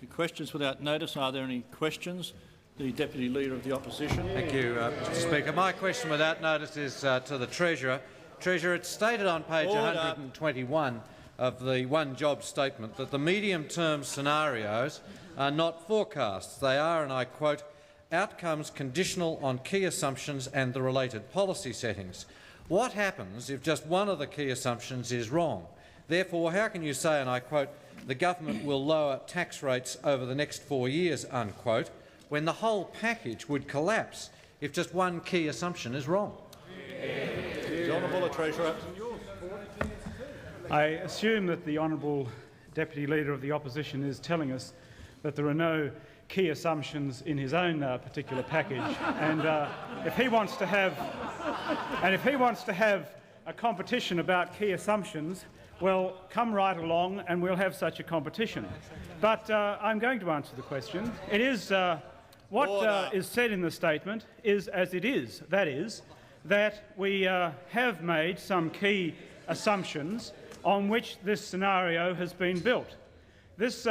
Questions without notice. Are there any questions? The Deputy Leader of the Opposition. Thank you, Mr Speaker. My question without notice is to the Treasurer. Treasurer, it's stated on page 121 of the One Job statement that the medium-term scenarios are not forecasts. They are, and I quote, outcomes conditional on key assumptions and the related policy settings. What happens if just one of the key assumptions is wrong? Therefore, how can you say, and I quote, the government will lower tax rates over the next 4 years, unquote, when the whole package would collapse if just one key assumption is wrong? The Honourable Treasurer. I assume that the Honourable Deputy Leader of the Opposition is telling us that there are no key assumptions in his own particular package, and if he wants to have a competition about key assumptions, well, come right along and we'll have such a competition. But I'm going to answer the question. It is what is said in the statement is as it is. That is, that we have made some key assumptions on which this scenario has been built. This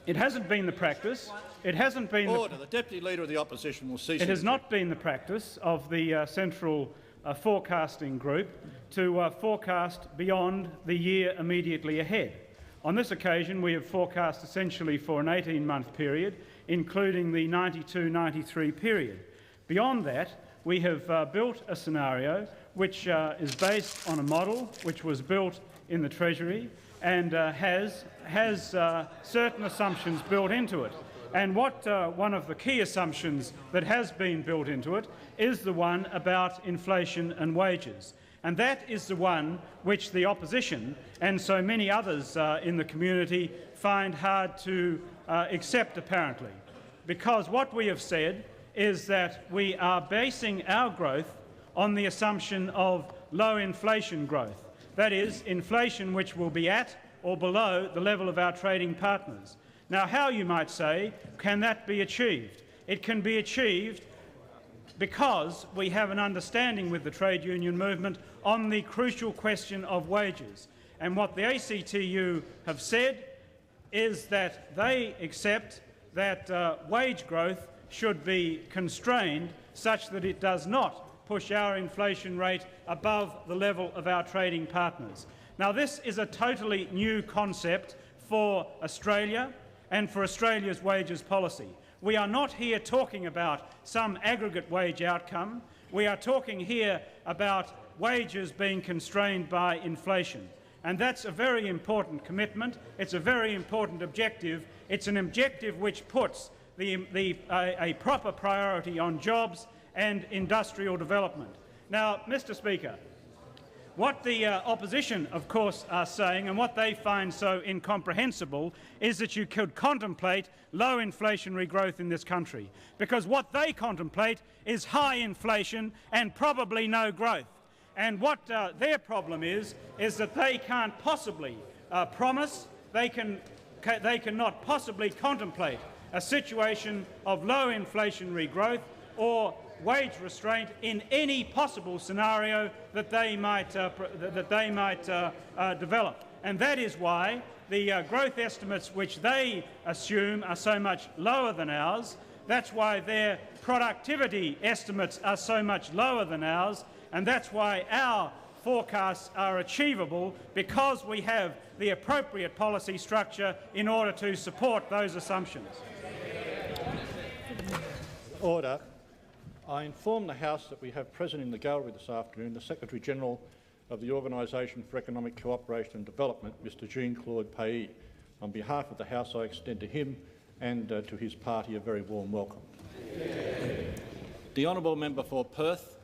it hasn't been the practice. It hasn't been. The Deputy Leader of the Opposition will cease. It has not been the practice of the Central Forecasting Group to forecast beyond the year immediately ahead. On this occasion, we have forecast essentially for an 18-month period, including the 92-93 period. Beyond that, we have built a scenario which is based on a model which was built in the Treasury and has certain assumptions built into it. And what one of the key assumptions that has been built into it is the one about inflation and wages. And that is the one which the opposition and so many others in the community find hard to accept, apparently. Because what we have said is that we are basing our growth on the assumption of low inflation growth. That is, inflation which will be at or below the level of our trading partners. Now, how, you might say, can that be achieved? It can be achieved because we have an understanding with the trade union movement on the crucial question of wages. And what the ACTU have said is that they accept that wage growth should be constrained such that it does not push our inflation rate above the level of our trading partners. Now, this is a totally new concept for Australia and for Australia's wages policy. We are not here talking about some aggregate wage outcome. We are talking here about wages being constrained by inflation. And that's a very important commitment. It's a very important objective. It's an objective which puts a proper priority on jobs and industrial development. Now, Mr Speaker, what the opposition, of course, are saying, and what they find so incomprehensible, is that you could contemplate low inflationary growth in this country, because what they contemplate is high inflation and probably no growth. And what their problem is that they can't possibly promise, they cannot possibly contemplate a situation of low inflationary growth or wage restraint in any possible scenario that they might develop. And that is why the growth estimates which they assume are so much lower than ours. That's why their productivity estimates are so much lower than ours, and that's why our forecasts are achievable, because we have the appropriate policy structure in order to support those assumptions. Order. I inform the House that we have present in the gallery this afternoon the Secretary-General of the Organisation for Economic Cooperation and Development, Mr Jean-Claude Payet. On behalf of the House, I extend to him and to his party a very warm welcome. The Honourable Member for Perth.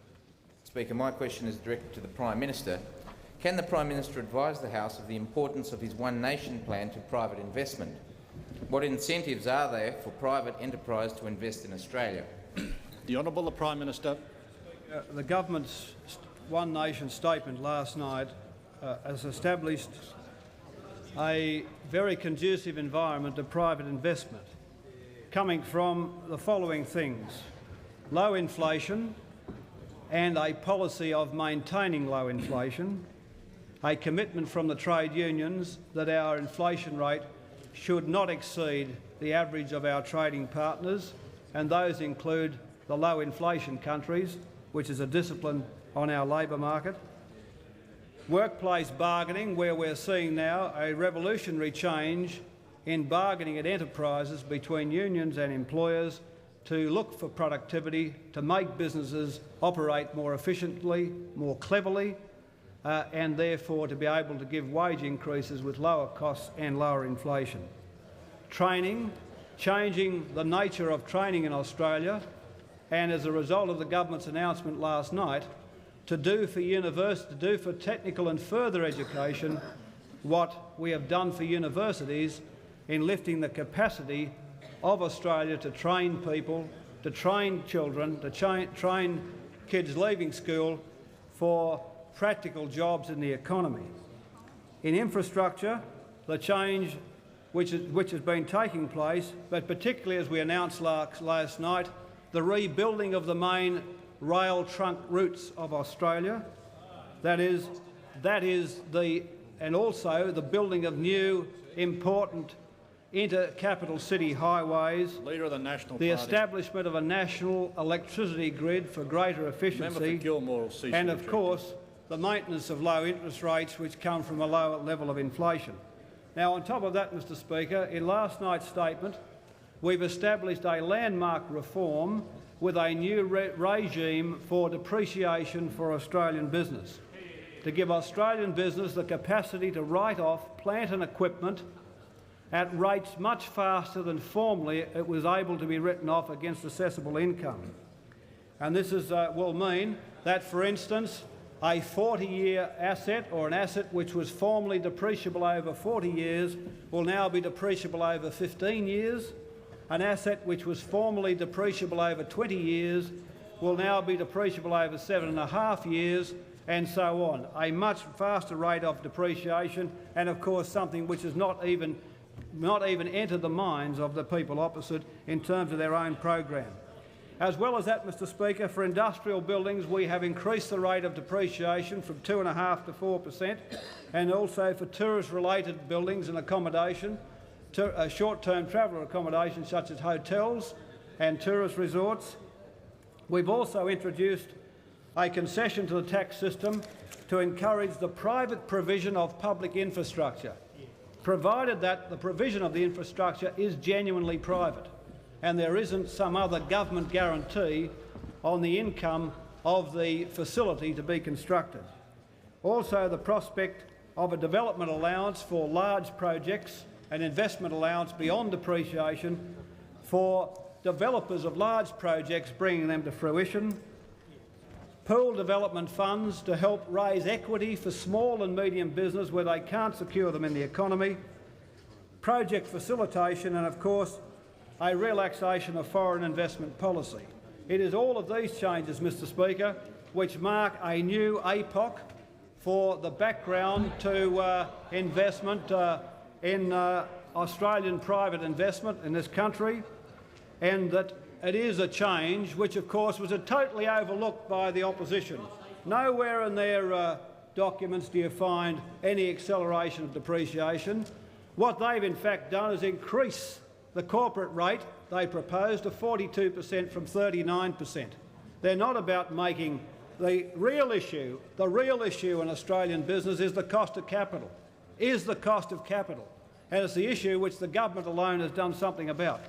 Speaker, my question is directed to the Prime Minister. Can the Prime Minister advise the House of the importance of his One Nation plan to private investment? What incentives are there for private enterprise to invest in Australia? The Honourable Prime Minister. The government's One Nation statement last night has established a very conducive environment of private investment, coming from the following things: low inflation and a policy of maintaining low inflation, a commitment from the trade unions that our inflation rate should not exceed the average of our trading partners, and those include the low inflation countries, which is a discipline on our labour market. Workplace bargaining, where we're seeing now a revolutionary change in bargaining at enterprises between unions and employers to look for productivity, to make businesses operate more efficiently, more cleverly, and therefore to be able to give wage increases with lower costs and lower inflation. Training, changing the nature of training in Australia, and as a result of the government's announcement last night, to do for technical and further education what we have done for universities in lifting the capacity of Australia to train people, to train children, to train kids leaving school for practical jobs in the economy. In infrastructure, the change which has been taking place, but particularly as we announced last night, the rebuilding of the main rail trunk routes of Australia, and also the building of new important inter-capital city highways, Leader of the National the Party. establishment of a national electricity grid for greater efficiency, and of course the maintenance of low interest rates which come from a lower level of inflation. Now, on top of that, Mr Speaker, in last night's statement we've established a landmark reform with a new regime for depreciation for Australian business, to give Australian business the capacity to write off plant and equipment at rates much faster than formerly it was able to be written off against assessable income. And this will mean that, for instance, a 40-year asset, or an asset which was formerly depreciable over 40 years, will now be depreciable over 15 years. An asset which was formerly depreciable over 20 years will now be depreciable over 7.5 years, and so on. A much faster rate of depreciation, and of course something which has not even entered the minds of the people opposite in terms of their own program. As well as that, Mr Speaker, for industrial buildings we have increased the rate of depreciation from 2.5% to 4%, and also for tourist-related buildings and accommodation, short-term traveller accommodation such as hotels and tourist resorts. We've also introduced a concession to the tax system to encourage the private provision of public infrastructure, provided that the provision of the infrastructure is genuinely private and there isn't some other government guarantee on the income of the facility to be constructed. Also, the prospect of a development allowance for large projects, an investment allowance beyond depreciation for developers of large projects, bringing them to fruition, pool development funds to help raise equity for small and medium business where they can't secure them in the economy, project facilitation, and of course a relaxation of foreign investment policy. It is all of these changes, Mr Speaker, which mark a new epoch for the background to investment in Australian private investment in this country, and that it is a change which, of course, was totally overlooked by the opposition. Nowhere in their documents do you find any acceleration of depreciation. What they've in fact done is increase the corporate rate they proposed to 42% from 39%. They're not about making the real issue. The real issue in Australian business is the cost of capital, and it's the issue which the government alone has done something about.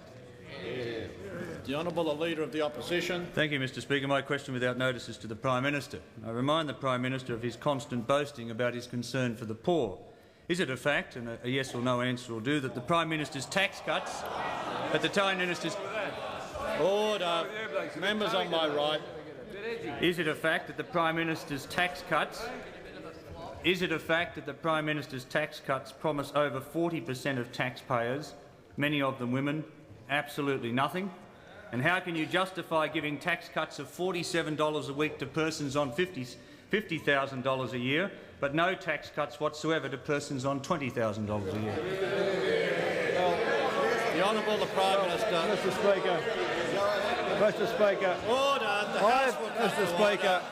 The Honourable Leader of the Opposition. Thank you, Mr Speaker. My question without notice is to the Prime Minister. I remind the Prime Minister of his constant boasting about his concern for the poor. Is it a fact, and a yes or no answer will do, that the Prime Minister's tax cuts at the Prime Minister's... Order. Members on my right. Is it a fact that the Prime Minister's tax cuts... Is it a fact that the Prime Minister's tax cuts promise over 40% of taxpayers, many of them women, absolutely nothing? And how can you justify giving tax cuts of $47 a week to persons on $50,000 a year, but no tax cuts whatsoever to persons on $20,000 a year? The Honourable the Prime Minister. Mr Speaker. Order. The House will come Mr Speaker.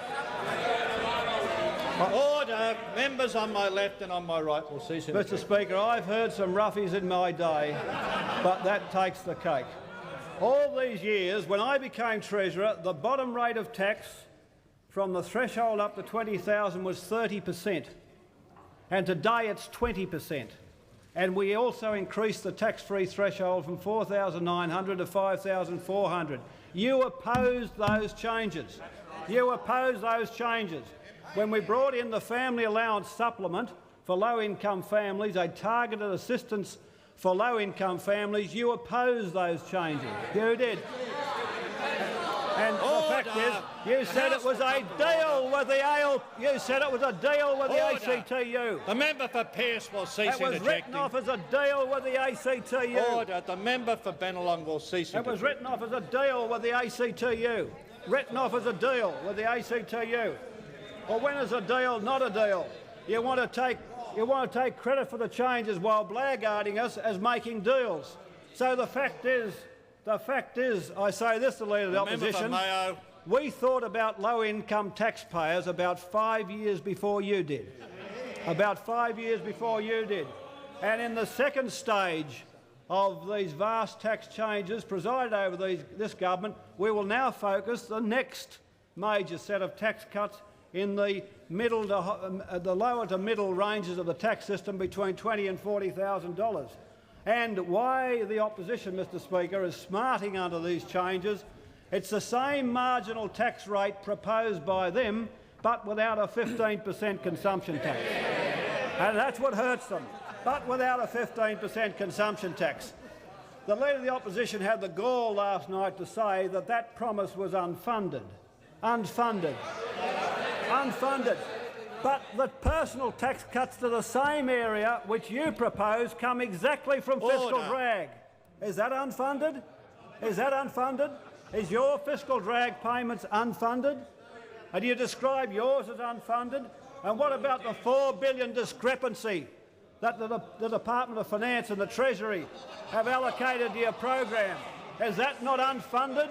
Order. Order. Members on my left and on my right will cease interjecting. Mr Speaker, I've heard some roughies in my day, but that takes the cake. All these years, when I became Treasurer, the bottom rate of tax from the threshold up to $20,000 was 30%, and today it's 20%. And we also increased the tax-free threshold from $4,900 to $5,400. You opposed those changes. You opposed those changes. When we brought in the family allowance supplement for low-income families, a targeted assistance for low-income families, you opposed those changes. You did. And the fact is, you said it was a deal with the ACTU. The member for Pearce will cease interjecting. It was written off as a deal with the ACTU. Order. The member for Bennelong will cease interjecting. It was written off as a deal with the ACTU. Written off as a deal with the ACTU. Well, when is a deal not a deal? You want to take credit for the changes while blackguarding us as making deals. So the fact is, I say this to the Leader of the Opposition, we thought about low-income taxpayers about 5 years before you did. About 5 years before you did. And in the second stage of these vast tax changes presided over this government, we will now focus the next major set of tax cuts in the lower to middle ranges of the tax system between $20,000 and $40,000. And why the opposition, Mr Speaker, is smarting under these changes, it's the same marginal tax rate proposed by them, but without a 15% consumption tax. And that's what hurts them, but without a 15% consumption tax. The Leader of the Opposition had the gall last night to say that that promise was unfunded. Unfunded. But the personal tax cuts to the same area which you propose come exactly from fiscal drag. Is that unfunded? Is that unfunded? Is your fiscal drag payments unfunded? And you describe yours as unfunded? And what about the $4 billion discrepancy that the Department of Finance and the Treasury have allocated to your program? Is that not unfunded?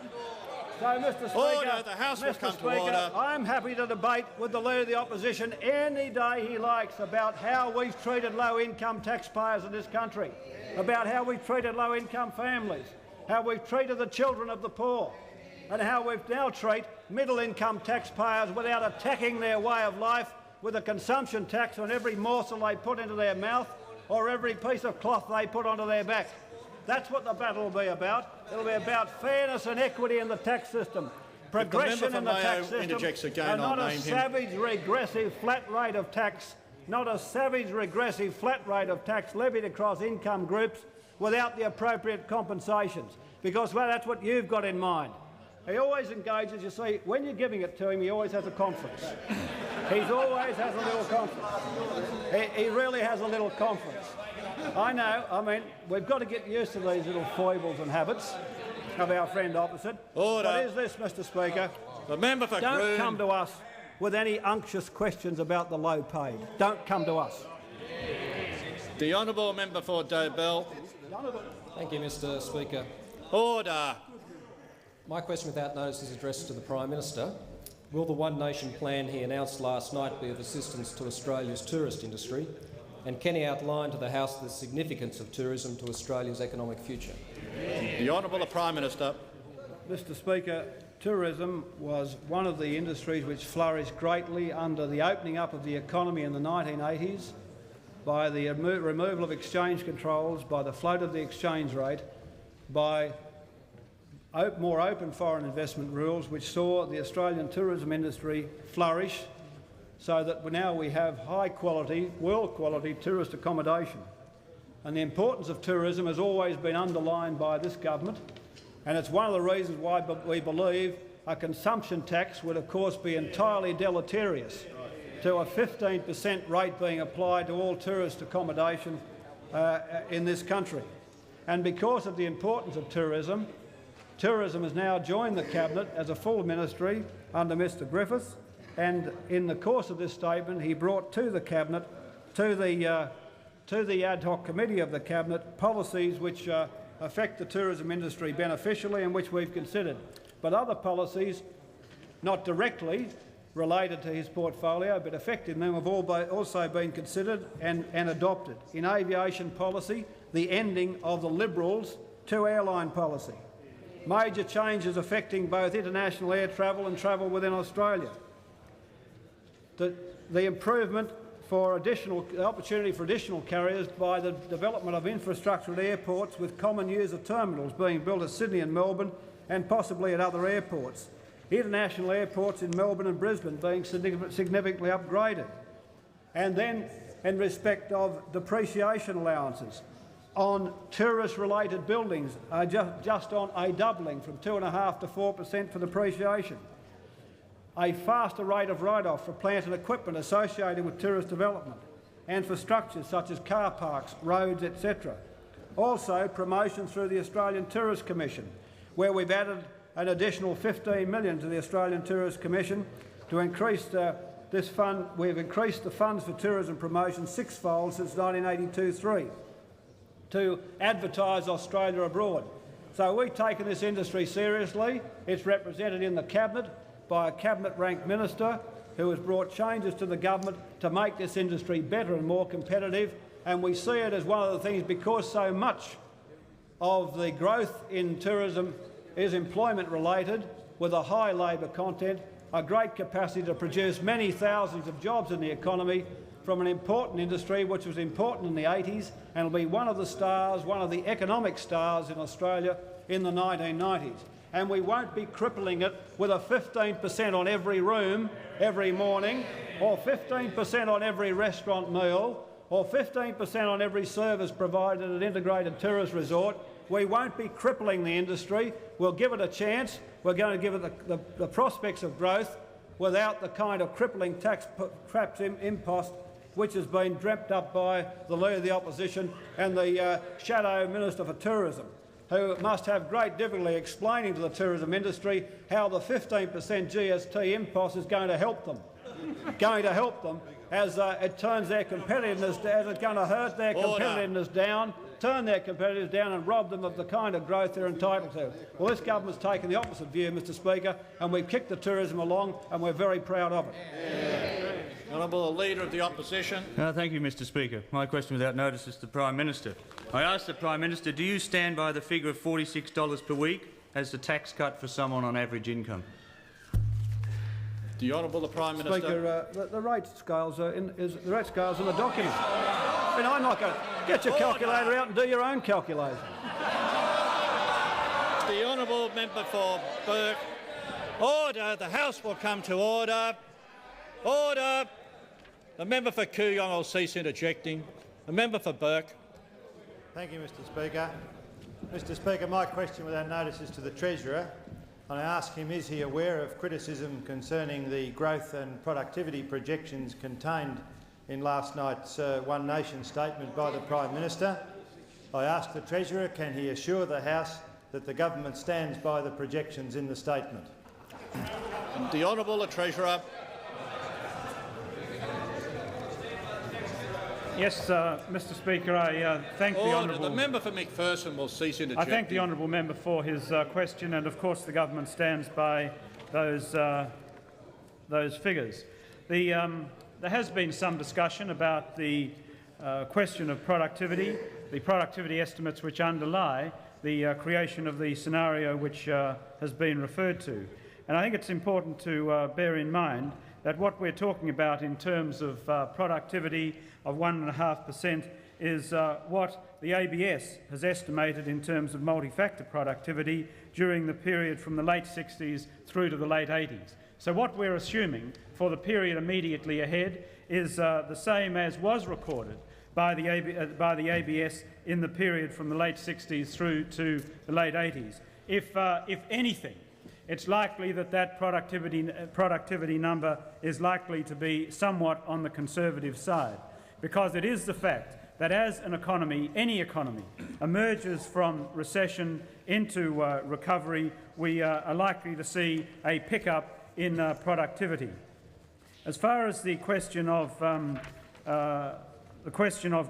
So, Mr Speaker, order. The House will come to order. I'm happy to debate with the Leader of the Opposition any day he likes about how we've treated low-income taxpayers in this country, about how we've treated low-income families, how we've treated the children of the poor, and how we've now treated middle-income taxpayers without attacking their way of life with a consumption tax on every morsel they put into their mouth or every piece of cloth they put onto their back. That's what the battle will be about. It'll be about fairness and equity in the tax system, progression in the tax system, and not a savage, regressive flat rate of tax, not a savage, regressive flat rate of tax levied across income groups without the appropriate compensations, because well, that's what you've got in mind. He always engages, you see, when you're giving it to him, he always has a conference. He always has a little conference. He really has a little conference. I know, I mean, we've got to get used to these little foibles and habits of our friend opposite. Order. What is this, Mr Speaker? The member for Don't Groom. come to us with any unctuous questions about the low paid. Don't come to us. The honourable member for Dobell. Thank you, Mr Speaker. Order. My question without notice is addressed to the Prime Minister. Will the One Nation plan he announced last night be of assistance to Australia's tourist industry? And can he outline to the House the significance of tourism to Australia's economic future? The Honourable Prime Minister. Mr Speaker, tourism was one of the industries which flourished greatly under the opening up of the economy in the 1980s, by the removal of exchange controls, by the float of the exchange rate, by more open foreign investment rules which saw the Australian tourism industry flourish, so that now we have high-quality, world-quality tourist accommodation. And the importance of tourism has always been underlined by this government, and it's one of the reasons why we believe a consumption tax would of course be entirely deleterious to a 15% rate being applied to all tourist accommodation in this country. And because of the importance of tourism, tourism has now joined the Cabinet as a full ministry under Mr Griffiths, and in the course of this statement he brought to the Cabinet, to the ad hoc committee of the Cabinet, policies which affect the tourism industry beneficially and which we've considered. But other policies, not directly, related to his portfolio, but affecting them have also been considered and adopted. In aviation policy, the ending of the Liberals' two-airline policy. Major changes affecting both international air travel and travel within Australia. The improvement for the opportunity for additional carriers by the development of infrastructure at airports with common user terminals being built at Sydney and Melbourne and possibly at other airports. International airports in Melbourne and Brisbane being significantly upgraded. And then, in respect of depreciation allowances on tourist-related buildings, just on a doubling from 2.5% to 4% for depreciation. A faster rate of write-off for plant and equipment associated with tourist development and for structures such as car parks, roads, etc. Also, promotion through the Australian Tourist Commission, where we've added an additional $15 million to the Australian Tourist Commission to increase this fund. We've increased the funds for tourism promotion sixfold since 1982-3 to advertise Australia abroad. So we've taken this industry seriously. It's represented in the Cabinet by a Cabinet-ranked minister who has brought changes to the government to make this industry better and more competitive, and we see it as one of the things, because so much of the growth in tourism is employment-related with a high labour content, a great capacity to produce many thousands of jobs in the economy from an important industry which was important in the 80s and will be one of the stars, one of the economic stars in Australia in the 1990s. And we won't be crippling it with a 15% on every room every morning, or 15% on every restaurant meal, or 15% on every service provided at an integrated tourist resort. We won't be crippling the industry. We'll give it a chance. We're going to give it the prospects of growth without the kind of crippling tax impost which has been dreamt up by the Leader of the Opposition and the Shadow Minister for Tourism, who must have great difficulty explaining to the tourism industry how the 15% GST impost is going to help them. As it turns their competitiveness, as it's going to hurt their competitiveness down, turn their competitors down and rob them of the kind of growth they're entitled to. Well, this government's taken the opposite view, Mr Speaker, and we've kicked the tourism along, and we're very proud of it. Honourable Leader of the Opposition. Thank you, Mr Speaker. My question without notice is to the Prime Minister. I ask the Prime Minister, do you stand by the figure of $46 per week as the tax cut for someone on average income? The Honourable Prime Minister. Speaker, the rate scales are in the document. I mean, I'm not going to get your calculator out and do your own calculation. The Honourable Member for Burke. Order. The House will come to order. Order. The member for Kooyong will cease interjecting. The member for Burke. Thank you, Mr Speaker. Mr Speaker, my question without notice is to the Treasurer, and I ask him, is he aware of criticism concerning the growth and productivity projections contained in last night's One Nation statement by the Prime Minister? I ask the Treasurer, can he assure the House that the government stands by the projections in the statement? And the Honourable Treasurer. Yes, Mr Speaker, I thank the Honourable... The member for McPherson will cease interjecting. I thank the Honourable member for his question, and of course the government stands by those figures. There has been some discussion about the question of productivity, the productivity estimates which underlie the creation of the scenario which has been referred to. And I think it's important to bear in mind that what we're talking about in terms of productivity of 1.5% is what the ABS has estimated in terms of multi-factor productivity during the period from the late 60s through to the late 80s. So what we're assuming for the period immediately ahead is the same as was recorded by the ABS in the period from the late 60s through to the late 80s. If anything, it's likely that that productivity number is likely to be somewhat on the conservative side, because it is the fact that as an economy, any economy, emerges from recession into recovery, we are likely to see a pickup in productivity. As far as the question of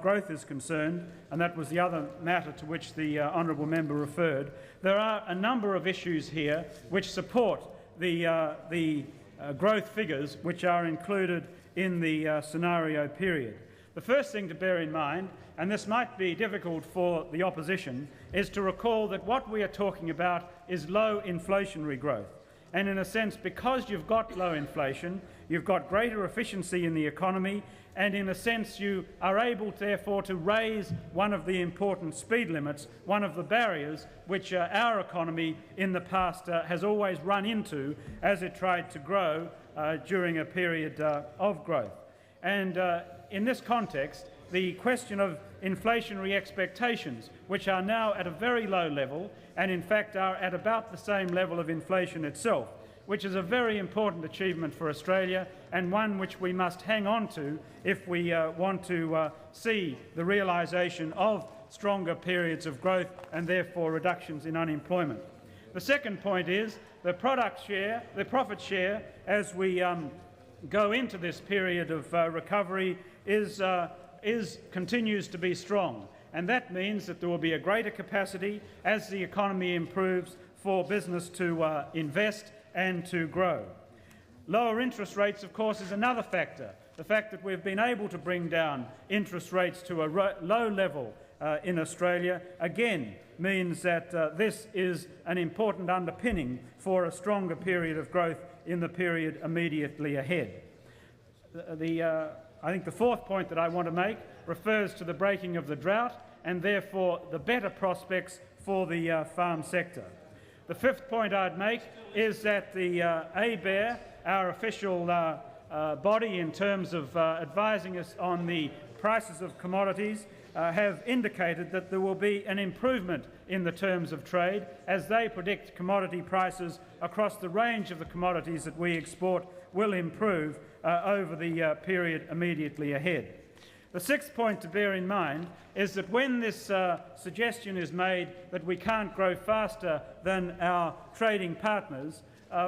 growth is concerned, and that was the other matter to which the honourable member referred, there are a number of issues here which support the growth figures which are included in the scenario period. The first thing to bear in mind, and this might be difficult for the opposition, is to recall that what we are talking about is low inflationary growth. And in a sense, because you've got low inflation, you've got greater efficiency in the economy, and in a sense you are able therefore to raise one of the important speed limits, one of the barriers which our economy in the past has always run into as it tried to grow during a period of growth. And in this context, the question of inflationary expectations, which are now at a very low level and in fact are at about the same level of inflation itself, which is a very important achievement for Australia and one which we must hang on to if we want to see the realisation of stronger periods of growth and therefore reductions in unemployment. The second point is the profit share as we go into this period of recovery continues to be strong, and that means that there will be a greater capacity as the economy improves for business to invest and to grow. Lower interest rates, of course, is another factor. The fact that we've been able to bring down interest rates to a low level in Australia again means that this is an important underpinning for a stronger period of growth in the period immediately ahead. I think the fourth point that I want to make refers to the breaking of the drought and therefore the better prospects for the farm sector. The fifth point I'd make is that the ABARE, our official body in terms of advising us on the prices of commodities, have indicated that there will be an improvement in the terms of trade as they predict commodity prices across the range of the commodities that we export will improve over the period immediately ahead. The sixth point to bear in mind is that when this suggestion is made that we can't grow faster than our trading partners,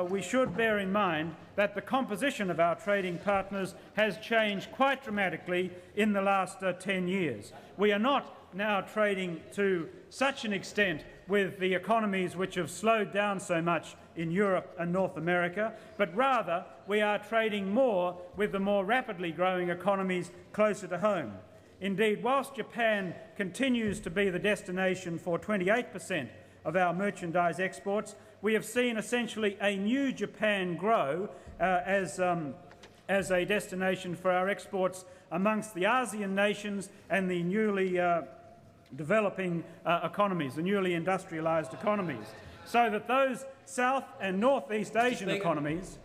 we should bear in mind that the composition of our trading partners has changed quite dramatically in the last 10 years. We are not now trading to such an extent with the economies which have slowed down so much in Europe and North America, but rather we are trading more with the more rapidly growing economies closer to home. Indeed, whilst Japan continues to be the destination for 28% of our merchandise exports, we have seen essentially a new Japan grow as a destination for our exports amongst the ASEAN nations and the newly developing economies, the newly industrialised economies, so that those South and North East Asian economies...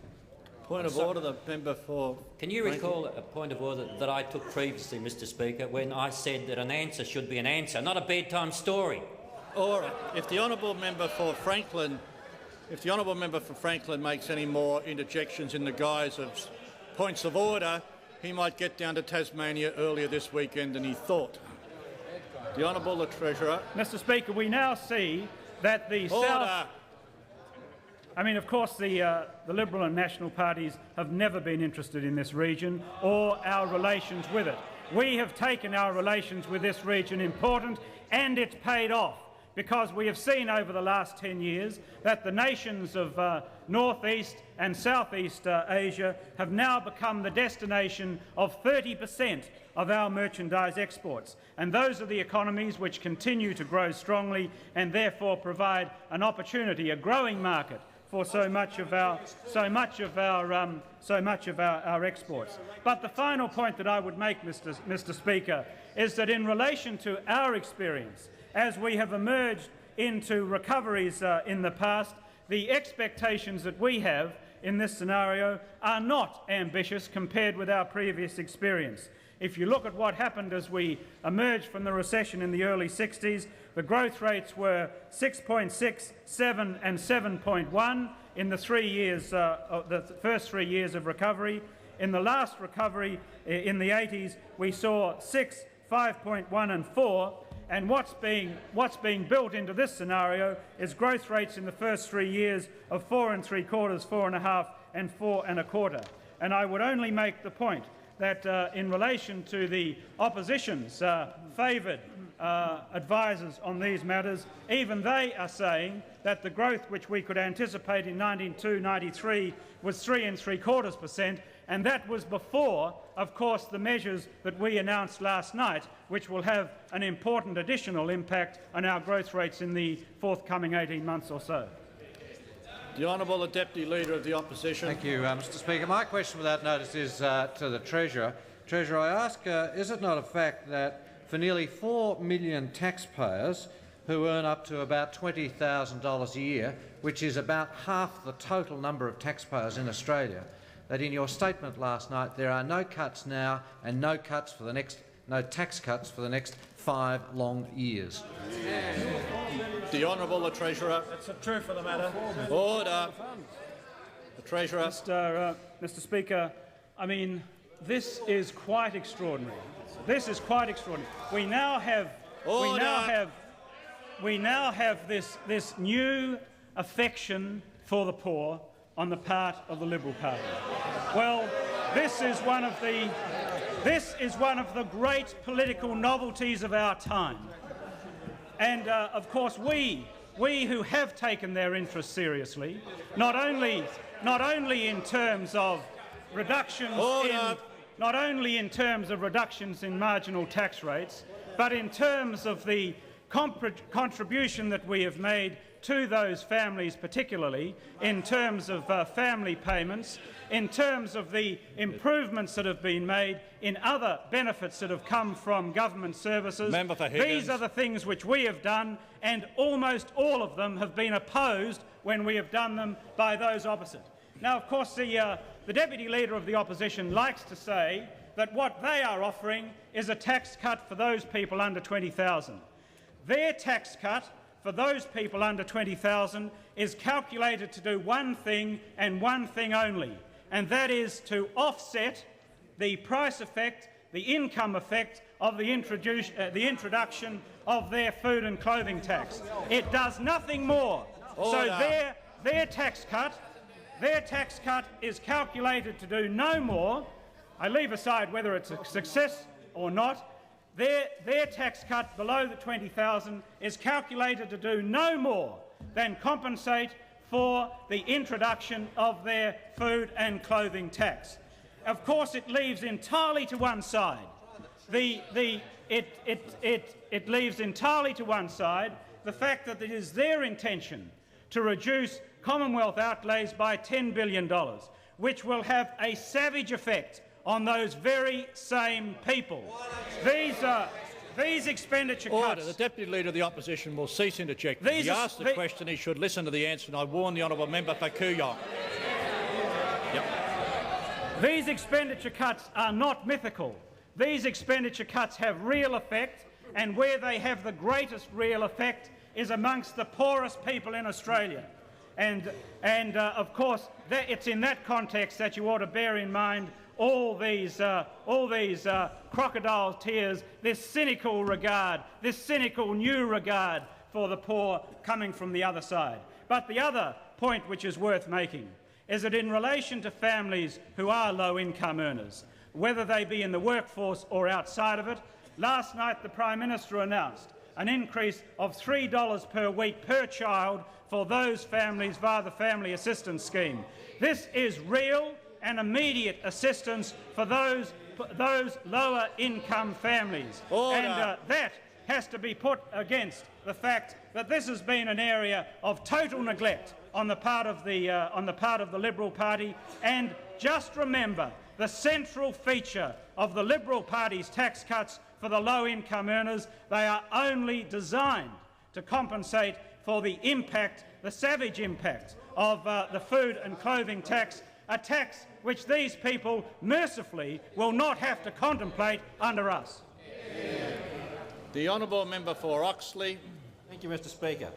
Point of order, the member for... Can you recall a point of order that I took previously, Mr Speaker, when I said that an answer should be an answer, not a bedtime story? All right. If the honourable member for Franklin makes any more interjections in the guise of points of order, he might get down to Tasmania earlier this weekend than he thought. The Honourable the Treasurer. Mr Speaker, we now see that the South... I mean, of course, the Liberal and National parties have never been interested in this region or our relations with it. We have taken our relations with this region important, and it's paid off, because we have seen over the last 10 years that the nations of North East and South East Asia have now become the destination of 30% of our merchandise exports. And those are the economies which continue to grow strongly and therefore provide an opportunity, a growing market for so much of our exports. But the final point that I would make, Mr Speaker, is that in relation to our experience, as we have emerged into recoveries in the past, the expectations that we have in this scenario are not ambitious compared with our previous experience. If you look at what happened as we emerged from the recession in the early 60s, the growth rates were 6.6, 7 and 7.1 in the first 3 years of recovery. In the last recovery in the 80s, we saw 6, 5.1 and 4. And what's being built into this scenario is growth rates in the first 3 years of 4 3/4, 4.5 and 4 1/4. And I would only make the point that in relation to the opposition's favoured advisors on these matters, even they are saying that the growth which we could anticipate in 92-93 was 3.75%, and that was before, of course, the measures that we announced last night, which will have an important additional impact on our growth rates in the forthcoming 18 months or so. The Honourable Deputy Leader of the Opposition. Thank you, Mr Speaker. My question without notice is to the Treasurer. Treasurer, I ask, is it not a fact that for nearly 4 million taxpayers who earn up to about $20,000 a year, which is about half the total number of taxpayers in Australia, that in your statement last night there are no cuts now and no tax cuts for the next 5 long years? The Honourable the Treasurer. That's the truth of the matter. Order. The Treasurer. Mr Speaker, I mean, this is quite extraordinary. This is quite extraordinary. We now have this new affection for the poor on the part of the Liberal Party. Well, this is one of the great political novelties of our time. And of course, we who have taken their interests seriously, not only in terms of reductions in marginal tax rates, but in terms of the contribution that we have made to those families, particularly in terms of family payments, in terms of the improvements that have been made in other benefits that have come from government services. These are the things which we have done, and almost all of them have been opposed when we have done them by those opposite. Now, of course, the Deputy Leader of the Opposition likes to say that what they are offering is a tax cut for those people under $20,000. Their tax cut for those people under $20,000 is calculated to do one thing and one thing only, and that is to offset the price effect, the income effect of the introduction of their food and clothing tax. It does nothing more. Order. So their tax cut is calculated to do no more. I leave aside whether it's a success or not. Their tax cut below the $20,000 is calculated to do no more than compensate for the introduction of their food and clothing tax. Of course, it leaves entirely to one side. It leaves entirely to one side the fact that it is their intention to reduce Commonwealth outlays by $10 billion, which will have a savage effect on those very same people. These expenditure Order. cuts... The Deputy Leader of the Opposition will cease interjecting. He asked the question, he should listen to the answer, and I warn the Honourable Member for Kooyong. Yep. These expenditure cuts are not mythical. These expenditure cuts have real effect, and where they have the greatest real effect is amongst the poorest people in Australia. And of course, it's in that context that you ought to bear in mind all these crocodile tears, this cynical regard, this cynical new regard for the poor coming from the other side. But the other point which is worth making is that in relation to families who are low-income earners, whether they be in the workforce or outside of it, last night the Prime Minister announced an increase of $3 per week per child for those families via the Family Assistance Scheme. This is real and immediate assistance for those lower income families. Order. And that has to be put against the fact that this has been an area of total neglect on the part of the Liberal Party. And just remember, the central feature of the Liberal Party's tax cuts for the low income earners, they are only designed to compensate for the impact, the savage impact of the food and clothing tax, a tax which these people mercifully will not have to contemplate under us. The Honourable Member for Oxley. Thank you, Mr Speaker.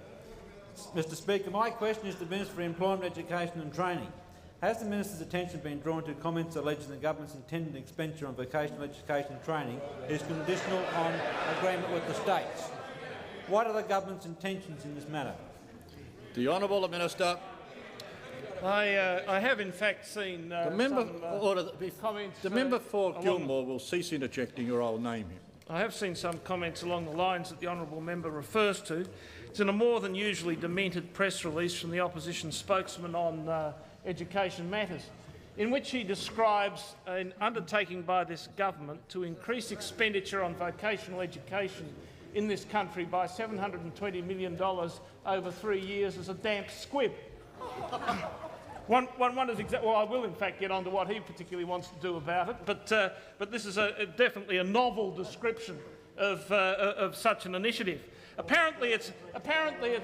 Mr Speaker, my question is to the Minister for Employment, Education and Training. Has the Minister's attention been drawn to comments alleging the government's intended expenditure on vocational education and training is conditional on agreement with the states? What are the government's intentions in this matter? The Honourable Minister. I have in fact seen the member for Gilmore will cease interjecting or I'll name him. I have seen some comments along the lines that the honourable member refers to. It's in a more than usually demented press release from the opposition spokesman on education matters, in which he describes an undertaking by this government to increase expenditure on vocational education in this country by $720 million over 3 years as a damp squib. One wonders exactly. Well, I will in fact get on to what he particularly wants to do about it, but this is definitely a novel description of such an initiative. Apparently it's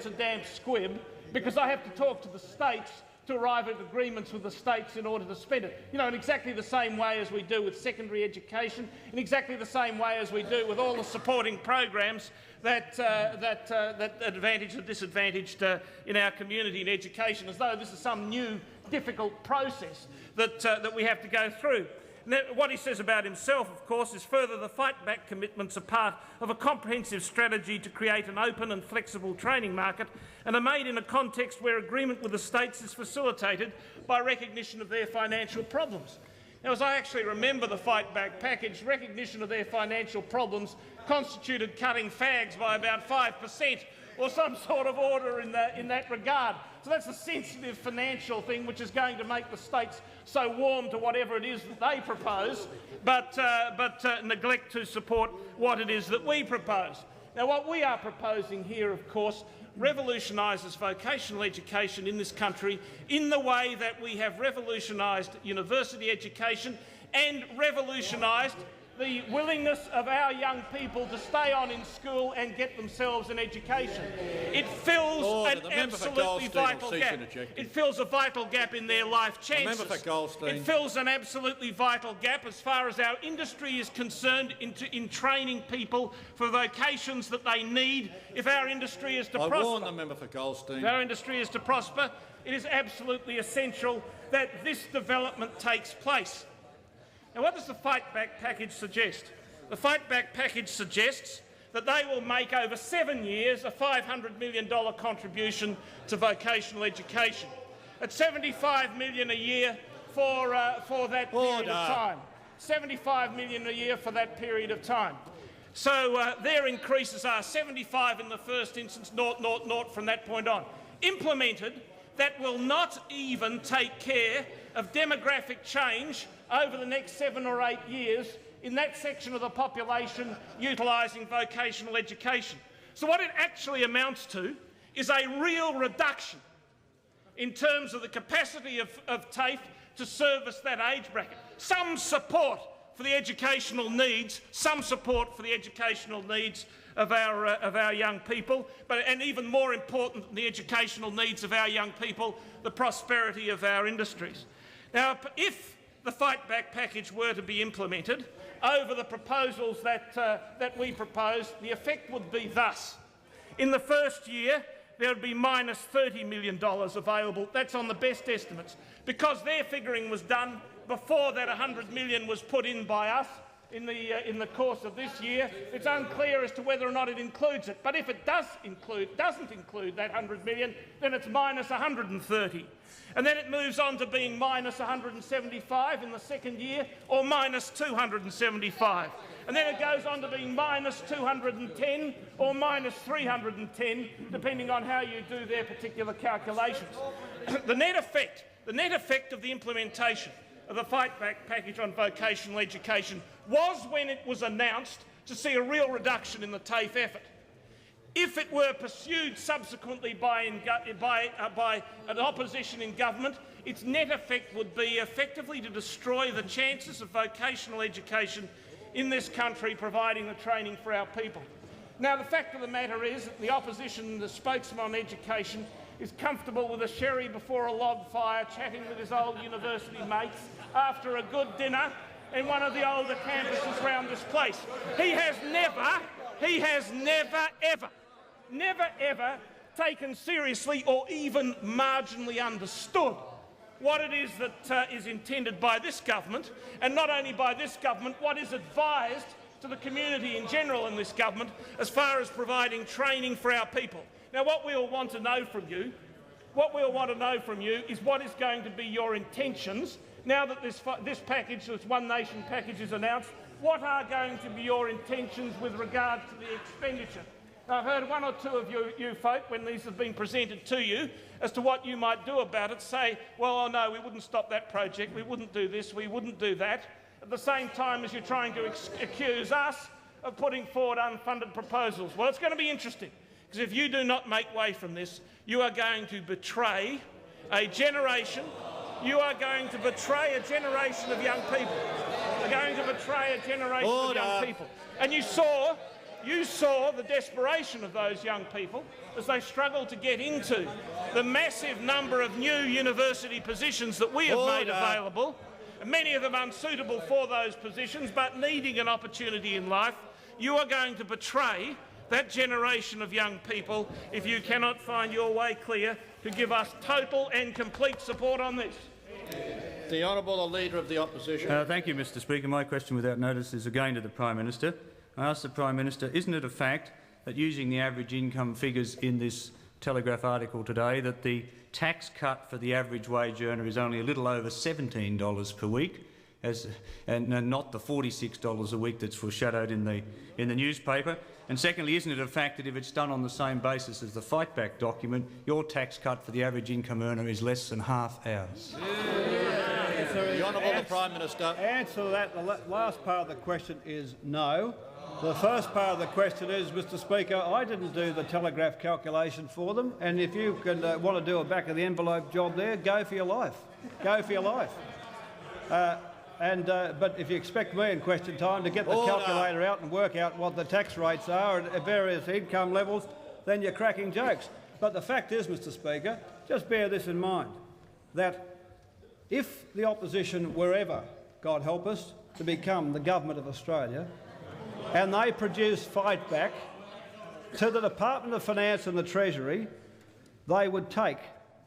a damp squib because I have to talk to the states to arrive at agreements with the states in order to spend it. You know, in exactly the same way as we do with secondary education, in exactly the same way as we do with all the supporting programs that advantaged and disadvantaged in our community in education, as though this is some new difficult process that we have to go through. Now, what he says about himself, of course, is further the fight-back commitments are part of a comprehensive strategy to create an open and flexible training market and are made in a context where agreement with the states is facilitated by recognition of their financial problems. Now, as I actually remember the fight-back package, recognition of their financial problems constituted cutting fags by about 5% or some sort of order in that regard. So that's a sensitive financial thing which is going to make the states so warm to whatever it is that they propose, but neglect to support what it is that we propose. Now, what we are proposing here, of course, revolutionises vocational education in this country in the way that we have revolutionised university education and revolutionised the willingness of our young people to stay on in school and get themselves an education. It fills an absolutely vital gap. It fills a vital gap in their life chances. It fills an absolutely vital gap as far as our industry is concerned in training people for vocations that they need if our industry is to prosper. I warn the member for Goldstein. If our industry is to prosper, it is absolutely essential that this development takes place. Now, what does the fight-back package suggest? The fight-back package suggests that they will make over 7 years a $500 million contribution to vocational education. At $75 million a year for that period of time. $75 million a year for that period of time. So their increases are 75 in the first instance, 0 from that point on. Implemented, that will not even take care of demographic change over the next 7 or 8 years in that section of the population utilising vocational education. So what it actually amounts to is a real reduction in terms of the capacity of TAFE to service that age bracket. Some support for the educational needs, of our young people, and even more important than the educational needs of our young people, the prosperity of our industries. Now, if the fight-back package were to be implemented over the proposals that we propose, the effect would be thus. In the first year, there would be minus $30 million available. That's on the best estimates. Because their figuring was done before that $100 million was put in by us in the course of this year, it's unclear as to whether or not it includes it. But if it doesn't include that $100 million, then it's minus 130. And then it moves on to being minus 175 in the second year, or minus 275. And then it goes on to being minus 210 or minus 310, depending on how you do their particular calculations. The net effect of the implementation of the fight-back package on vocational education was, when it was announced, to see a real reduction in the TAFE effort. If it were pursued subsequently by an opposition in government, its net effect would be effectively to destroy the chances of vocational education in this country providing the training for our people. Now, the fact of the matter is that the opposition, the spokesman on education, is comfortable with a sherry before a log fire, chatting with his old university mates after a good dinner in one of the older campuses around this place. He has never ever taken seriously or even marginally understood what it is that is intended by this government, and not only by this government, what is advised to the community in general in this government as far as providing training for our people. Now, what we all want to know from you, is what is going to be your intentions now that this package, this One Nation package, is announced what are going to be your intentions with regard to the expenditure? I've heard one or two of you folk, when these have been presented to you, as to what you might do about it, say, well, oh no, we wouldn't stop that project, we wouldn't do this, we wouldn't do that, at the same time as you're trying to accuse us of putting forward unfunded proposals. Well, it's going to be interesting, because if you do not make way from this, you are going to betray a generation. You are going to betray a generation of young people. You're going to betray a generation of young people. And you saw the desperation of those young people as they struggled to get into the massive number of new university positions that we have made available, many of them unsuitable for those positions but needing an opportunity in life. You are going to betray that generation of young people if you cannot find your way clear to give us total and complete support on this. The Honourable Leader of the Opposition. Thank you, Mr Speaker. My question without notice is again to the Prime Minister. I ask the Prime Minister, isn't it a fact that using the average income figures in this Telegraph article today, that the tax cut for the average wage earner is only a little over $17 per week, and not the $46 a week that's foreshadowed in the newspaper? And secondly, isn't it a fact that if it's done on the same basis as the Fight Back document, your tax cut for the average income earner is less than half ours? The Honourable Prime Minister. Answer to that. The last part of the question is no. The first part of the question is, Mr Speaker, I didn't do the Telegraph calculation for them, and if you want to do a back-of-the-envelope job there, go for your life. Go for your life. But if you expect me in question time to get the calculator out and work out what the tax rates are at various income levels, then you're cracking jokes. But the fact is, Mr Speaker, just bear this in mind, that if the opposition were ever, God help us, to become the government of Australia, and they produce Fight Back to the Department of Finance and the Treasury, they would take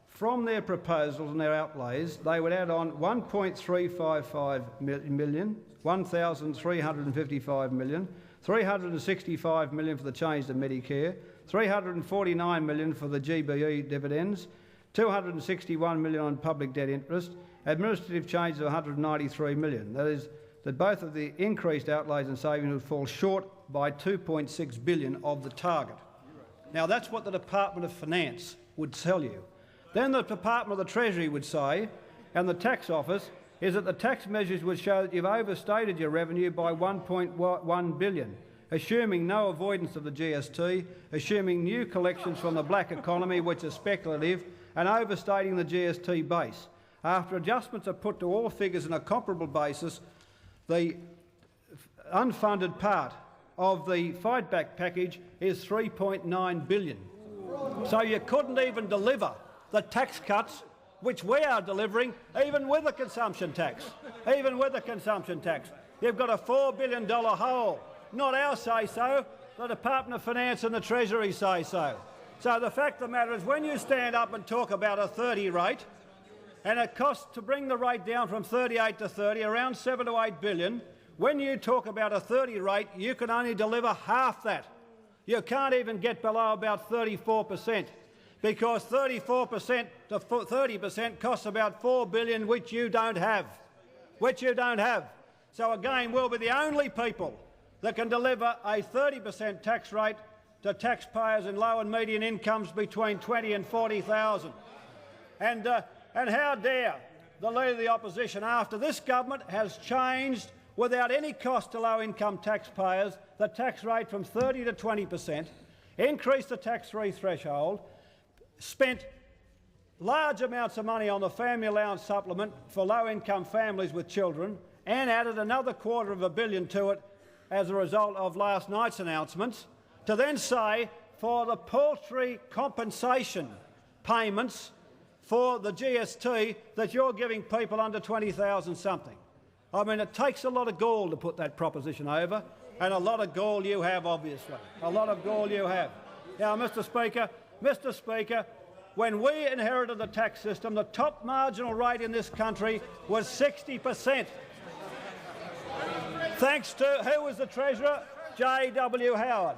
from their proposals and their outlays, they would add on 1.355 million, 1,355 million, 365 million for the change to Medicare, 349 million for the GBE dividends, 261 million on public debt interest, administrative changes of 193 million. That is, that both of the increased outlays and savings would fall short by 2.6 billion of the target. Now, that's what the Department of Finance would tell you. Then the Department of the Treasury would say, and the Tax Office, is that the tax measures would show that you've overstated your revenue by 1.1 billion, assuming no avoidance of the GST, assuming new collections from the black economy, which is speculative, and overstating the GST base. After adjustments are put to all figures on a comparable basis, the unfunded part of the Fight Back package is 3.9 billion. So you couldn't even deliver the tax cuts which we are delivering, even with the consumption tax. Even with the consumption tax. You've got a $4 billion hole. Not our say-so, the Department of Finance and the Treasury say so. So the fact of the matter is, when you stand up and talk about a 30 rate, and it costs to bring the rate down from 38 to 30, around 7 to 8 billion. When you talk about a 30 rate, you can only deliver half that. You can't even get below about 34%, because 34% to 30% costs about 4 billion, which you don't have. So again, we'll be the only people that can deliver a 30% tax rate to taxpayers in low and median incomes between 20 and 40,000. And how dare the Leader of the Opposition, after this government has changed without any cost to low-income taxpayers the tax rate from 30 to 20%, increased the tax-free threshold, spent large amounts of money on the family allowance supplement for low-income families with children, and added another $250 million to it as a result of last night's announcements, to then say for the paltry compensation payments for the GST that you're giving people under 20,000 something. I mean, it takes a lot of gall to put that proposition over, and a lot of gall you have, obviously. A lot of gall you have. Now, Mr Speaker, when we inherited the tax system, the top marginal rate in this country was 60%. Thanks to, who was the Treasurer? J.W. Howard.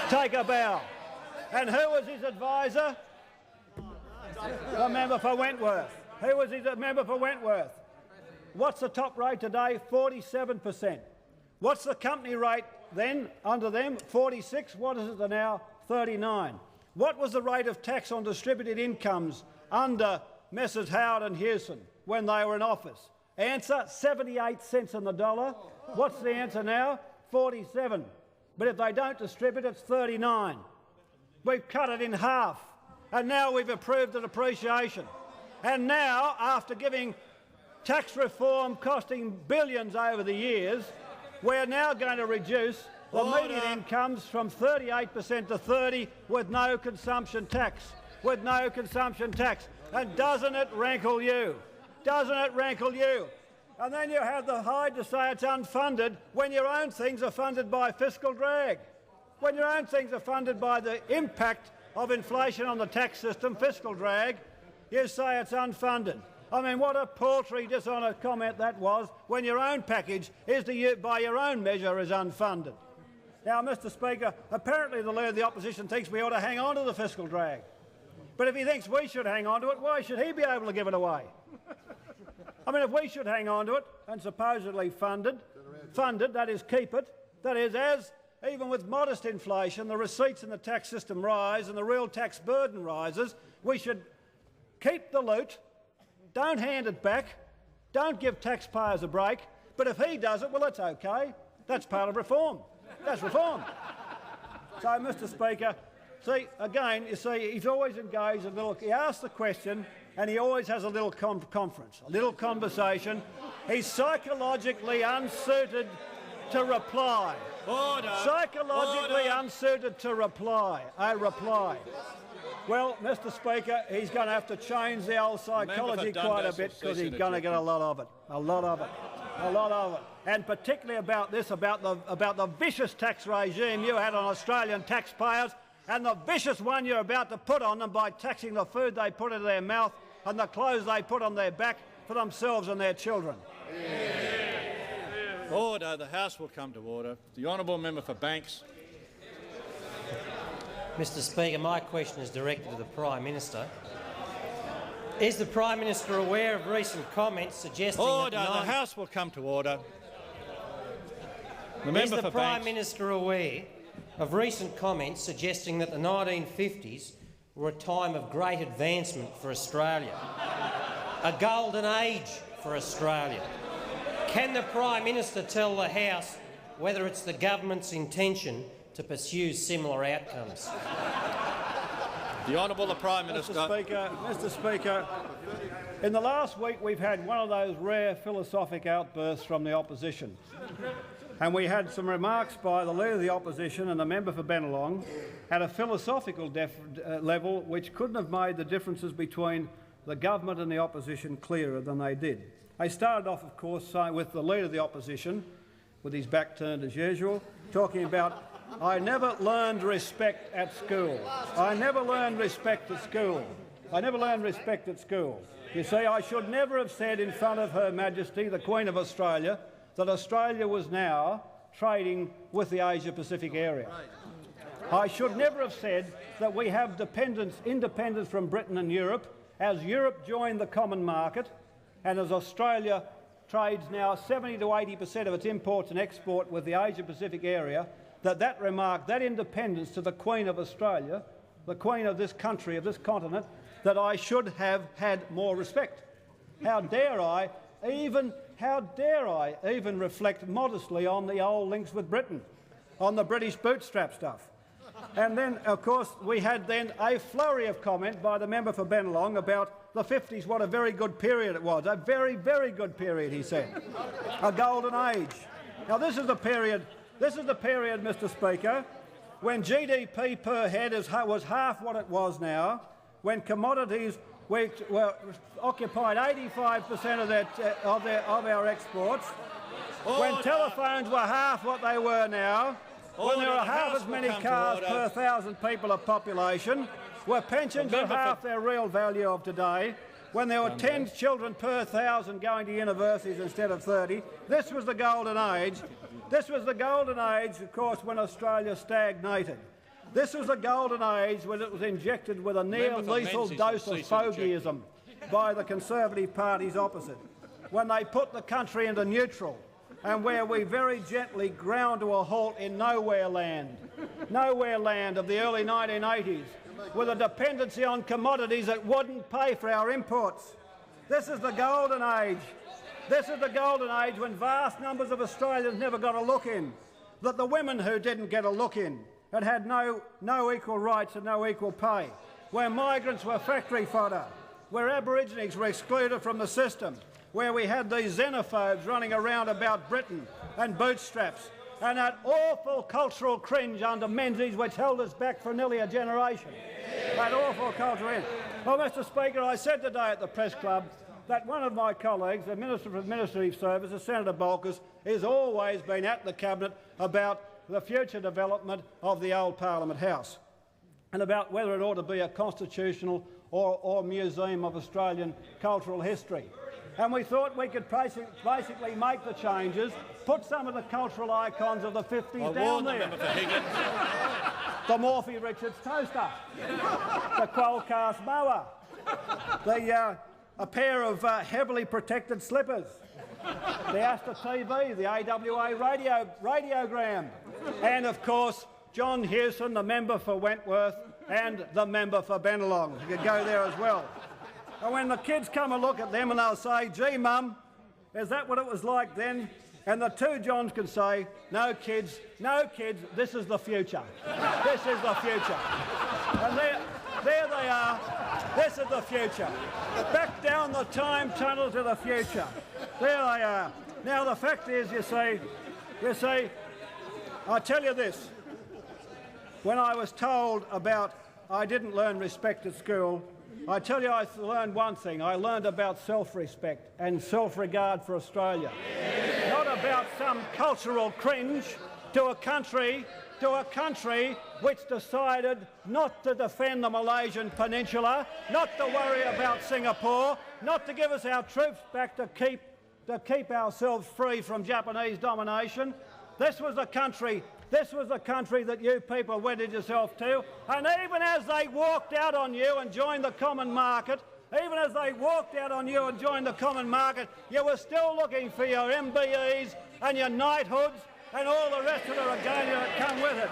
Take a bow. And who was his advisor? The member for Wentworth. Who was his member for Wentworth? What's the top rate today? 47%. What's the company rate then under them? 46. What is it now? 39. What was the rate of tax on distributed incomes under Messrs Howard and Hewson when they were in office? Answer, 78 cents on the dollar. What's the answer now? 47. But if they don't distribute, it's 39. We've cut it in half, and now we've approved the depreciation. And now, after giving tax reform costing billions over the years, we're now going to reduce the median incomes from 38% to 30% with no consumption tax. With no consumption tax. And doesn't it rankle you? Doesn't it rankle you? And then you have the hide to say it's unfunded when your own things are funded by fiscal drag. When your own things are funded by the impact of inflation on the tax system, fiscal drag, you say it's unfunded. I mean, what a paltry, dishonest comment that was when your own package is, by your own measure, is unfunded. Now, Mr Speaker, apparently the Leader of the Opposition thinks we ought to hang on to the fiscal drag. But if he thinks we should hang on to it, why should he be able to give it away? I mean, if we should hang on to it and supposedly funded, that is, keep it, that is, as even with modest inflation, the receipts in the tax system rise and the real tax burden rises, we should keep the loot, don't hand it back, don't give taxpayers a break, but if he does it, well, that's okay. That's part of reform. That's reform. So, Mr Speaker, see, again, you see, he's always engaged in a little... He asks the question and he always has a little conference, a little conversation. He's psychologically unsuited to reply. Order. Psychologically unsuited to reply. Well, Mr Speaker, he's going to have to change the old psychology quite a bit because he's going to get a lot of it. A lot of it. And particularly about this, about the vicious tax regime you had on Australian taxpayers and the vicious one you're about to put on them by taxing the food they put into their mouth and the clothes they put on their back for themselves and their children. Order. The House will come to order. The honourable member for Banks. Mr Speaker, my question is directed to the Prime Minister. Is the Prime Minister aware of recent comments suggesting order. that... The House will come to order. Is the Prime Minister aware of recent comments suggesting that the 1950s were a time of great advancement for Australia, a golden age for Australia? Can the Prime Minister tell the House whether it's the government'sot to pursue similar outcomes? The Honourable the Prime Minister. Mr Speaker, in the last week we've had one of those rare philosophic outbursts from the opposition. And we had some remarks by the Leader of the Opposition and the member for Bennelong at a philosophical level which couldn't have made the differences between the government and the opposition clearer than they did. They started off, of course, with the Leader of the Opposition, with his back turned as usual, talking about, I never learned respect at school. I never learned respect at school. I never learned respect at school. You see, I should never have said in front of Her Majesty, the Queen of Australia, that Australia was now trading with the Asia-Pacific area. I should never have said that we have independence from Britain and Europe as Europe joined the common market and as Australia trades now 70 to 80% of its imports and export with the Asia-Pacific area, that remark, that independence to the Queen of Australia, the Queen of this country, of this continent, that I should have had more respect. How dare I even reflect modestly on the old links with Britain, on the British bootstrap stuff. And then, of course, we had then a flurry of comment by the member for Bennelong about the 50s, what a very good period it was. A very, very good period, he said. A golden age. Now, this is the period, Mr Speaker, when GDP per head was half what it was now, when commodities occupied 85% of our exports, when telephones were half what they were now, when there are half as many cars per 1,000 people of population, where pensions were half their real value of today, when there were 10 children per 1,000 going to universities instead of 30. This was the golden age. This was the golden age, of course, when Australia stagnated. This was the golden age when it was injected with a near-lethal dose of fogeyism by the Conservative parties opposite, when they put the country into neutral, and where we very gently ground to a halt in nowhere land of the early 1980s, with a dependency on commodities that wouldn't pay for our imports. This is the golden age. This is the golden age when vast numbers of Australians never got a look in, that the women who didn't get a look in had no equal rights and no equal pay, where migrants were factory fodder, where Aborigines were excluded from the system, where we had these xenophobes running around about Britain and bootstraps, and that awful cultural cringe under Menzies which held us back for nearly a generation. That awful cultural cringe. Well, Mr Speaker, I said today at the Press Club that one of my colleagues, the Minister for Administrative Services, Senator Bolkus, has always been at the Cabinet about the future development of the old Parliament House and about whether it ought to be a constitutional or museum of Australian cultural history. And we thought we could basically make the changes, put some of the cultural icons of the 50s down there. The Morphy Richards toaster, the Qualcast mower, a pair of heavily protected slippers, the Astor TV, the AWA radiogram, and of course John Hewson, the member for Wentworth, and the member for Bennelong. You could go there as well. And when the kids come and look at them and they'll say, "Gee, Mum, is that what it was like then?" And the two Johns can say, no kids, this is the future. This is the future. And there they are. This is the future. Back down the time tunnel to the future. There they are. Now, the fact is, you see, I tell you this. When I was told about I didn't learn respect at school, I tell you I learned one thing. I learned about self-respect and self-regard for Australia. Not about some cultural cringe to a country which decided not to defend the Malaysian Peninsula, not to worry about Singapore, not to give us our troops back to keep ourselves free from Japanese domination. This was the country that you people wedded yourself to, and even as they walked out on you and joined the common market, you were still looking for your MBEs and your knighthoods and all the rest of the regalia that come with it.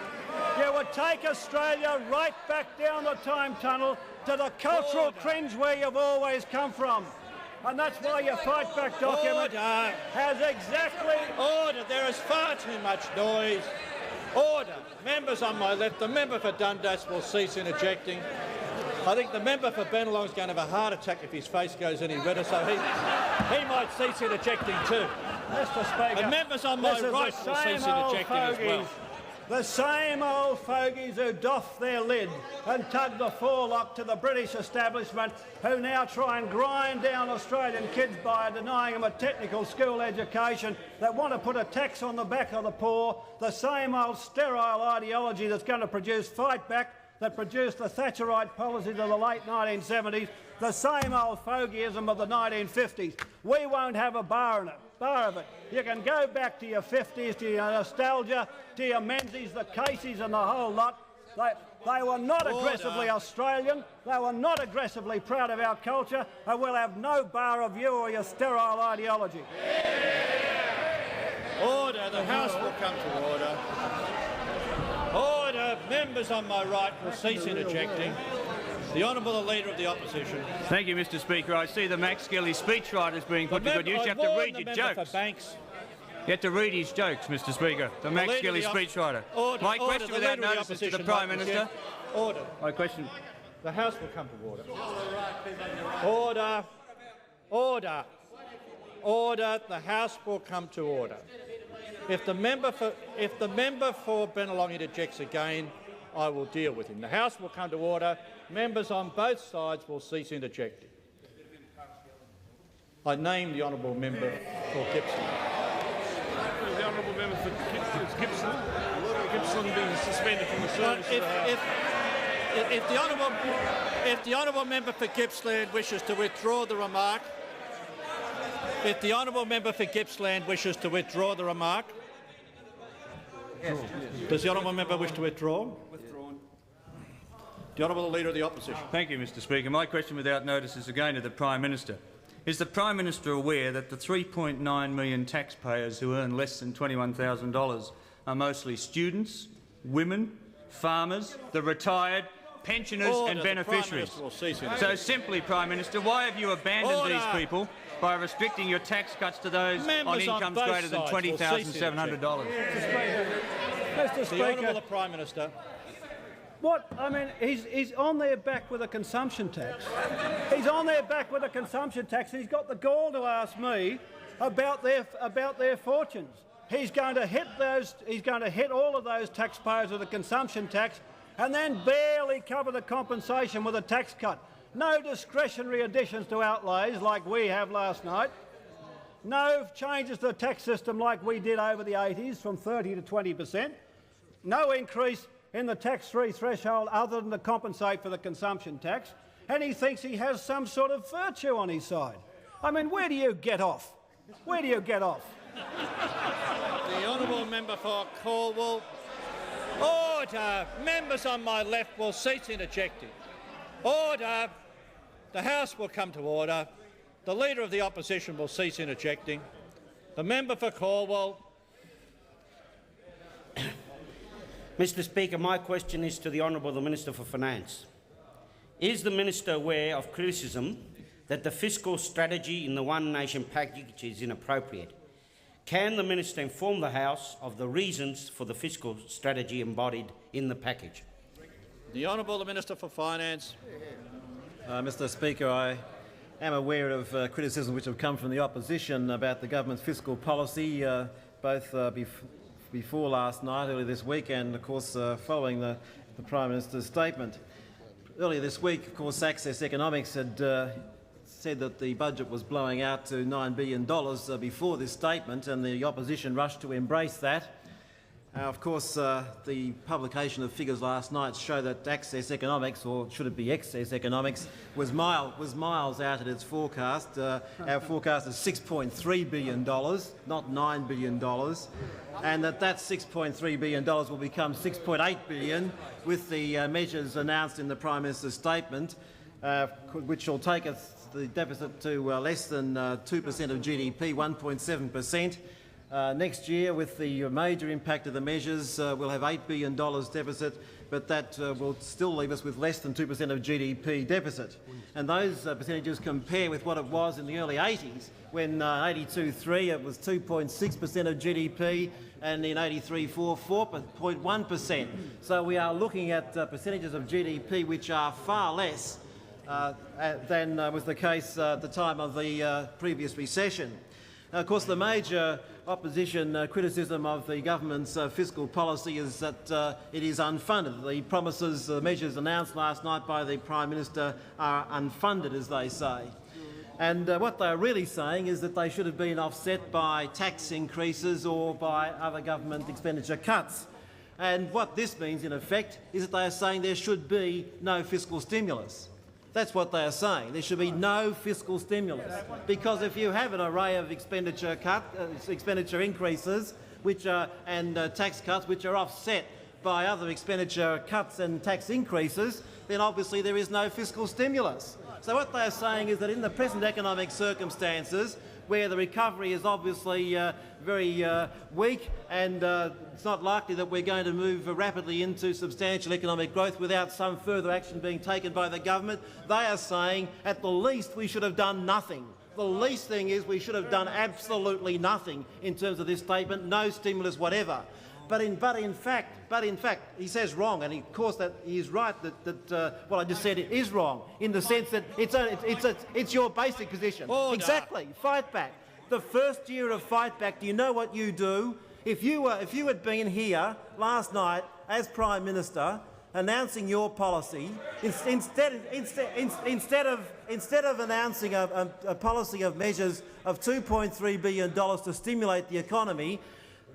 You would take Australia right back down the time tunnel to the cultural cringe where you've always come from. And that's why your Fight Back document has exactly... Order! There is far too much noise. Order! Members on my left, the member for Dundas will cease interjecting. I think the member for Bennelong is going to have a heart attack if his face goes any redder, so he might cease interjecting too. Mr Speaker, and members on my right will cease interjecting as well. The same old fogies who doff their lid and tug the forelock to the British establishment, who now try and grind down Australian kids by denying them a technical school education, that want to put a tax on the back of the poor, the same old sterile ideology that's going to produce Fight Back, that produced the Thatcherite policies of the late 1970s, the same old fogeyism of the 1950s. We won't have a bar of it. You can go back to your 50s, to your nostalgia, to your Menzies, the Caseys and the whole lot. They were not aggressively Australian, they were not aggressively proud of our culture, and we'll have no bar of you or your sterile ideology. Order, the House will come to order. Order, members on my right will cease interjecting. The Honourable Leader of the Opposition. Thank you, Mr Speaker. I see the Max Skelly speechwriters being put to good use. You have to read your jokes. You have to read his jokes, Mr Speaker. The Max Skelly speechwriter. My question without notice is to the Prime Minister. Order. My question. The House will come to order. Order. Order. Order. The House will come to order. If the member for Bennelong interjects again, I will deal with him. The House will come to order. Members on both sides will cease interjecting. I name the honourable member for Gippsland. The honourable member for Gippsland. Gippsland being suspended from the service. If the honourable member for Gippsland wishes to withdraw the remark, does the honourable member wish to withdraw? The Honourable Leader of the Opposition. Thank you, Mr Speaker. My question without notice is again to the Prime Minister. Is the Prime Minister aware that the 3.9 million taxpayers who earn less than $21,000 are mostly students, women, farmers, the retired, pensioners and beneficiaries? So simply, Prime Minister, why have you abandoned these people by restricting your tax cuts to those on incomes greater than $20,700? Mr. Speaker, the Prime Minister. What? I mean, he's on their back with a consumption tax. He's on their back with a consumption tax, and he's got the gall to ask me about their fortunes. He's going to hit those. He's going to hit all of those taxpayers with a consumption tax, and then barely cover the compensation with a tax cut. No discretionary additions to outlays like we have last night. No changes to the tax system like we did over the 80s from 30 to 20%. No increase in the tax-free threshold other than to compensate for the consumption tax, and he thinks he has some sort of virtue on his side. I mean, where do you get off? Where do you get off? The honourable member for Cornwall. Order! Members on my left will cease interjecting. Order! The House will come to order. The Leader of the Opposition will cease interjecting. The member for Cornwall. Mr Speaker, my question is to the Honourable Minister for Finance. Is the Minister aware of criticism that the fiscal strategy in the One Nation package is inappropriate? Can the Minister inform the House of the reasons for the fiscal strategy embodied in the package? The Honourable Minister for Finance. Mr Speaker, I am aware of criticism which have come from the opposition about the government's fiscal policy, both before last night, earlier this week, and of course following the Prime Minister's statement. Earlier this week, of course, Access Economics had said that the budget was blowing out to $9 billion before this statement, and the opposition rushed to embrace that. Of course, the publication of figures last night show that Access Economics, or should it be Excess Economics, was miles out at its forecast. Our forecast is $6.3 billion, not $9 billion, and that $6.3 billion will become $6.8 billion with the measures announced in the Prime Minister's statement, which will take the deficit to less than 2% of GDP, 1.7%. Next year, with the major impact of the measures, we'll have $8 billion deficit, but that will still leave us with less than 2% of GDP deficit. And those percentages compare with what it was in the early 80s, when 82-3 it was 2.6% of GDP, and in 83-4, 4.1%. So we are looking at percentages of GDP which are far less than was the case at the time of the previous recession. Of course, the major opposition criticism of the government's fiscal policy is that it is unfunded. The promises, the measures announced last night by the Prime Minister are unfunded, as they say. And what they're really saying is that they should have been offset by tax increases or by other government expenditure cuts. And what this means, in effect, is that they are saying there should be no fiscal stimulus. That's what they are saying. There should be no fiscal stimulus, because if you have an array of expenditure increases and tax cuts which are offset by other expenditure cuts and tax increases, then obviously there is no fiscal stimulus. So what they are saying is that in the present economic circumstances, where the recovery is obviously very weak, and it's not likely that we're going to move rapidly into substantial economic growth without some further action being taken by the government, they are saying at the least we should have done nothing. The least thing is we should have done absolutely nothing in terms of this statement, no stimulus whatever. But in fact, he says wrong, and of course that he is right that what I just said is wrong, in the sense that it's your basic position. Order. Exactly. Fight back. The first year of Fight Back, do you know what you do? If you had been here last night as Prime Minister announcing your policy, instead of announcing a policy of measures of $2.3 billion to stimulate the economy,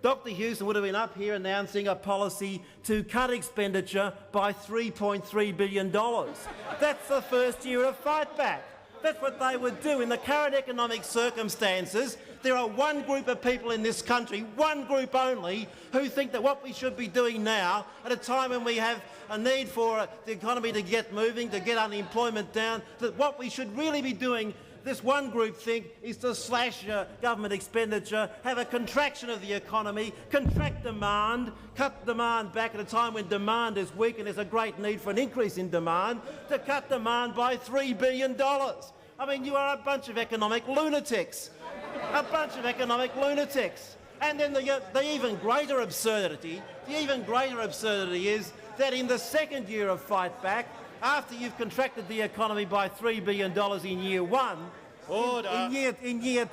Dr Hewson would have been up here announcing a policy to cut expenditure by $3.3 billion. That's the first year of Fight Back. That's what they would do in the current economic circumstances. There are one group of people in this country, one group only, who think that what we should be doing now, at a time when we have a need for the economy to get moving, to get unemployment down, that what we should really be doing This one group think is to slash government expenditure, have a contraction of the economy, contract demand, cut demand back at a time when demand is weak and there's a great need for an increase in demand, to cut demand by $3 billion. I mean, you are a bunch of economic lunatics. A bunch of economic lunatics. And then the even greater absurdity is that in the second year of Fight Back, after you've contracted the economy by $3 billion in year one, in year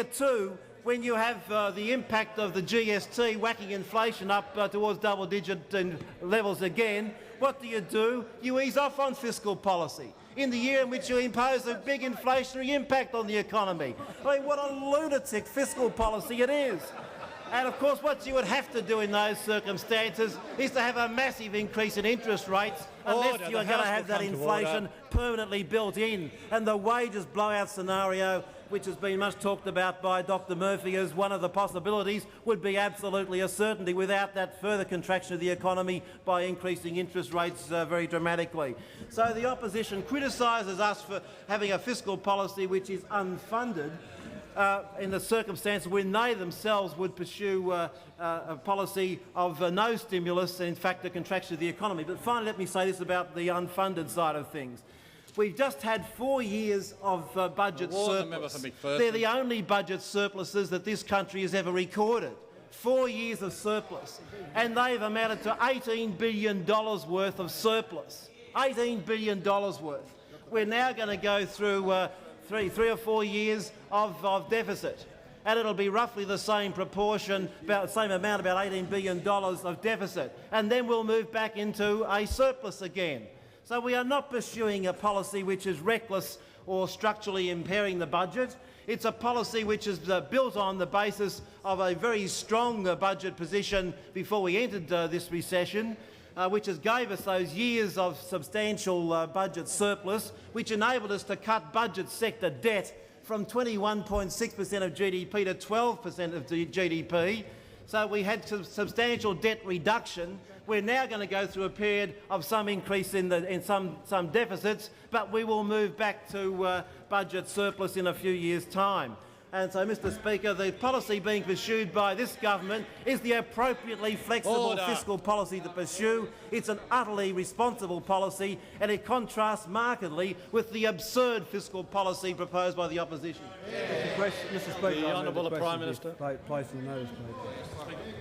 two, when you have the impact of the GST whacking inflation up towards double-digit levels again, what do? You ease off on fiscal policy in the year in which you impose a big inflationary impact on the economy. I mean, what a lunatic fiscal policy it is. And of course what you would have to do in those circumstances is to have a massive increase in interest rates unless you are going to have that inflation permanently built in. And the wages blowout scenario, which has been much talked about by Dr Murphy as one of the possibilities, would be absolutely a certainty without that further contraction of the economy by increasing interest rates very dramatically. So the opposition criticises us for having a fiscal policy which is unfunded, in the circumstances when they themselves would pursue a policy of no stimulus and in fact a contraction of the economy. But finally let me say this about the unfunded side of things. We've just had 4 years of budget surplus. They're the only budget surpluses that this country has ever recorded. 4 years of surplus. And they've amounted to $18 billion worth of surplus. $18 billion worth. We're now going to go through three or 4 years of deficit, and it'll be roughly the same proportion, about the same amount, about $18 billion of deficit, and then we'll move back into a surplus again. So we are not pursuing a policy which is reckless or structurally impairing the budget. It's a policy which is built on the basis of a very strong budget position before we entered this recession, which gave us those years of substantial budget surplus, which enabled us to cut budget sector debt from 21.6% of GDP to 12% of the GDP. So we had substantial debt reduction. We're now going to go through a period of some increase in some deficits, but we will move back to budget surplus in a few years' time. And so, Mr Speaker, the policy being pursued by this government is the appropriately flexible fiscal policy to pursue. It's an utterly responsible policy, and it contrasts markedly with the absurd fiscal policy proposed by the opposition. Mr Speaker, the Honourable Prime Minister. Placed in the notice, please.